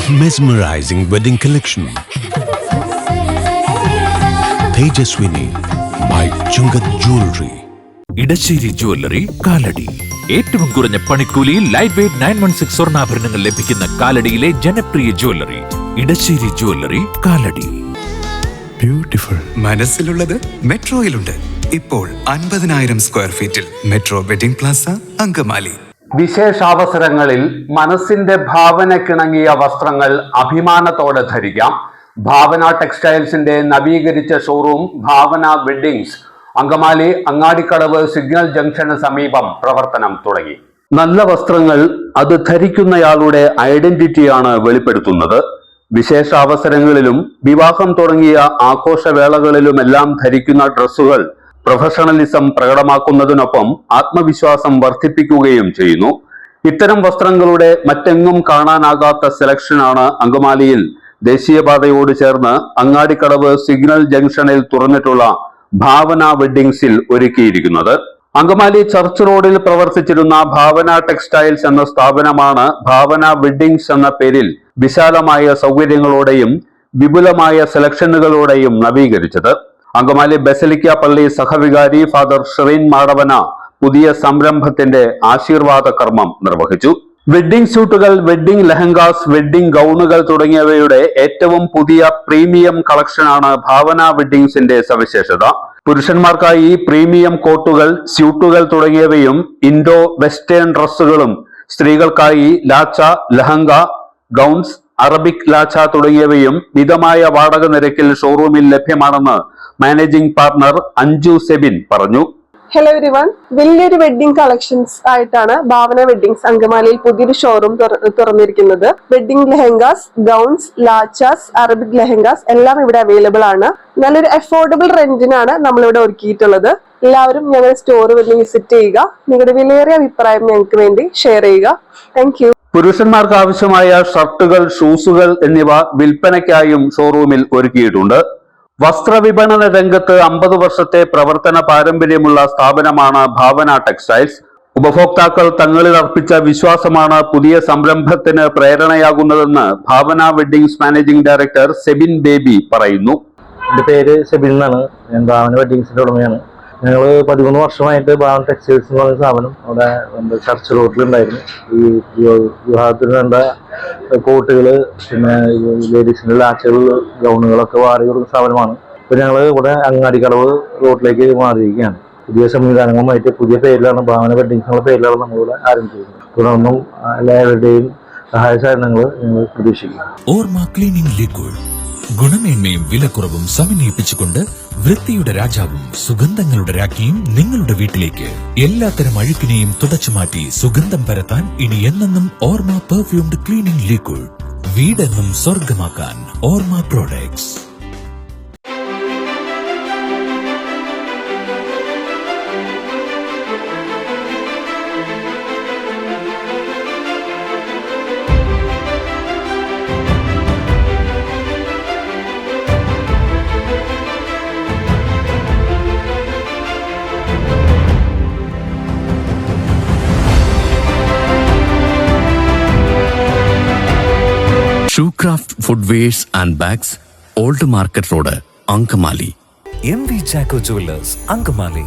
Mesmerizing wedding collection. Tejaswini by Chungat Jewelry. Edassery jewellery Kalady. ഏറ്റവും കുറഞ്ഞ പണിക്കൂലിയിൽ ലൈറ്റ് വെയ്റ്റ് 916 സ്വർണ്ണാഭരണങ്ങൾ ലഭിക്കുന്ന കാലടിയിലെ ജനപ്രിയ jewellery Edassery jewellery Kalady. Beautiful. മനസ്സിലുള്ളത് മെട്രോയിലുണ്ട്. ഇപ്പോൾ 50,000 സ്ക്വയർ ഫീറ്റിൽ മെട്രോ വെഡിംഗ് പ്ലാസ അങ്കമാലി. വിശേഷാവസരങ്ങളിൽ മനസ്സിന്റെ ഭാവനക്കിണങ്ങിയ വസ്ത്രങ്ങൾ അഭിമാനത്തോടെ ധരിക്കാം. ഭാവന ടെക്സ്റ്റൈൽസിന്റെ നവീകരിച്ച showroom Bhavana weddings Angamaly Angadikkadavu signal ജംഗ്ഷന് സമീപം പ്രവർത്തനം തുടങ്ങി. നല്ല വസ്ത്രങ്ങൾ അത് ധരിക്കുന്നയാളുടെ ഐഡന്റിറ്റിയാണ് വെളിപ്പെടുത്തുന്നത്. വിശേഷാവസരങ്ങളിലും വിവാഹം തുടങ്ങിയ ആഘോഷവേളകളിലുമെല്ലാം ധരിക്കുന്ന ഡ്രസ്സുകൾ പ്രൊഫഷണലിസം പ്രകടമാക്കുന്നതിനൊപ്പം ആത്മവിശ്വാസം വർദ്ധിപ്പിക്കുകയും ചെയ്യുന്നു. ഇത്തരം വസ്ത്രങ്ങളുടെ മറ്റെങ്ങും കാണാനാകാത്ത സെലക്ഷനാണ് അങ്കമാലിയിൽ ദേശീയപാതയോട് ചേർന്ന് അങ്ങാടിക്കടവ് സിഗ്നൽ ജംഗ്ഷനിൽ തുറന്നിട്ടുള്ള ഭാവന വെഡ്ഡിങ്സിൽ ഒരുക്കിയിരിക്കുന്നത്. അങ്കമാലി ചർച്ച് റോഡിൽ പ്രവർത്തിച്ചിരുന്ന ഭാവന ടെക്സ്റ്റൈൽസ് എന്ന സ്ഥാപനമാണ് ഭാവന വെഡ്ഡിങ്സ് എന്ന പേരിൽ വിശാലമായ സൗകര്യങ്ങളോടെയും വിപുലമായ സെലക്ഷനുകളോടെയും നവീകരിച്ചത്. അങ്കമാലി ബസലിക്ക പള്ളി സഹവികാരി ഫാദർ ഷെറീൻ മാടവന പുതിയ സംരംഭത്തിന്റെ ആശീർവാദ കർമ്മം നിർവഹിച്ചു. വെഡ്ഡിംഗ് സ്യൂട്ടുകൾ, വെഡ്ഡിംഗ് ലെഹങ്കാസ്, വെഡ്ഡിംഗ് ഗൗണുകൾ തുടങ്ങിയവയുടെ ഏറ്റവും പുതിയ പ്രീമിയം കളക്ഷനാണ് ഭാവന വെഡ്ഡിങ്സിന്റെ സവിശേഷത. പുരുഷന്മാർക്കായി പ്രീമിയം കോട്ടുകൾ, സ്യൂട്ടുകൾ തുടങ്ങിയവയും ഇൻഡോ വെസ്റ്റേൺ ഡ്രസ്സുകളും, സ്ത്രീകൾക്കായി ലാച്ച, ലഹങ്ക, ഗൗൺസ്, അറബിക് ലാച്ച തുടങ്ങിയവയും മിതമായ വാടക നിരക്കിൽ ഷോറൂമിൽ ലഭ്യമാണെന്ന് മാനേജിംഗ് പാർട്ണർ അഞ്ജു സെബിൻ പറഞ്ഞു. ഹലോ എവരിവൺ, വലിയൊരു വെഡ്ഡിംഗ് കളക്ഷൻസ് ആയിട്ടാണ് ഭാവന വെഡ്ഡിങ്സ് അങ്കമാലിയിൽ പുതിയൊരു ഷോറൂം തുറന്നിരിക്കുന്നത്. Wedding lehengas, gowns, lachas, Arabic lehengas എല്ലാം ഇവിടെ അവൈലബിൾ ആണ്. നല്ലൊരു അഫോർഡബിൾ റെന്റിനാണ് നമ്മളിവിടെ ഒരുക്കിയിട്ടുള്ളത്. എല്ലാവരും ഞങ്ങളുടെ സ്റ്റോർ വന്ന് വിസിറ്റ് ചെയ്യുക. നിങ്ങളുടെ വിലയേറിയ അഭിപ്രായം ഞങ്ങൾക്ക് വേണ്ടി ഷെയർ ചെയ്യുക. Thank you. പുരുഷന്മാർക്ക് ആവശ്യമായ ഷർട്ടുകൾ, ഷൂസുകൾ എന്നിവ വിൽപ്പനയ്ക്കായും ഷോറൂമിൽ ഒരുക്കിയിട്ടുണ്ട്. വസ്ത്രവിപണന രംഗത്ത് 50 വർഷത്തെ പ്രവർത്തന പാരമ്പര്യമുള്ള സ്ഥാപനമാണ് ഭാവന ടെക്സ്റ്റൈൽസ്. ഉപഭോക്താക്കൾ തങ്ങളിൽ അർപ്പിച്ച വിശ്വാസമാണ് പുതിയ സംരംഭത്തിന് പ്രേരണയാകുന്നതെന്ന് Bhavana weddings managing director Sebin Baby പറയുന്നു. എൻ്റെ പേര് സെബിൻ എന്നാണ്. ഞാൻ ഭാവന വെഡ്ഡിങ്സിന്റെ ഉടമയാണ്. ഞങ്ങൾ 13 വർഷമായിട്ട് ഭാവന ടെക്സ്റ്റൈൽസ് എന്ന് പറയുന്ന സ്ഥാപനം അവിടെ ചർച്ച് റോഡിലുണ്ടായിരുന്നു. ഈ വിവാഹത്തിന് വേണ്ട കോട്ടുകൾ, പിന്നെ ലേഡീസിൻ്റെ ലാച്ചകൾ, ഗൗണുകളൊക്കെ വാരി കൊടുക്കുന്ന സ്ഥാപനമാണ്. ഇപ്പോൾ ഞങ്ങൾ ഇവിടെ അങ്ങാടിക്കടവ് റോഡിലേക്ക് മാറിയിരിക്കുകയാണ്. പുതിയ സംവിധാനങ്ങളുമായിട്ട് പുതിയ പേരിലാണ് ഭാവന വെഡ്ഡിങ്സ് എന്നുള്ള പേരിലാണ് നമ്മളിവിടെ ആരംഭിച്ചിരിക്കുന്നത്. തുടർന്നും എല്ലാവരുടെയും സഹായ സഹകരണങ്ങൾ ഞങ്ങൾ പ്രതീക്ഷിക്കുന്നു. ഓർമ്മ ക്ലീനിംഗ് ലിക്വിഡ് ഗുണമേന്മയും വിലക്കുറവും സമന്വയിപ്പിച്ചുകൊണ്ട് വൃത്തിയുടെ രാജാവും സുഗന്ധങ്ങളുടെ രാജ്ഞിയും നിങ്ങളുടെ വീട്ടിലേക്ക്. എല്ലാത്തരം അഴുക്കിനെയും തുടച്ചുമാറ്റി സുഗന്ധം പരത്താൻ ഇനി എന്നെന്നും ഓർമ്മ പെർഫ്യൂംഡ് ക്ലീനിംഗ് ലിക്വിഡ്. വീടെന്നും സ്വർഗമാക്കാൻ ഓർമ്മ products. Shoecraft Footwears and Bags, Old Market Road, Ankamali. MV Jacko Jewelers, Ankamali.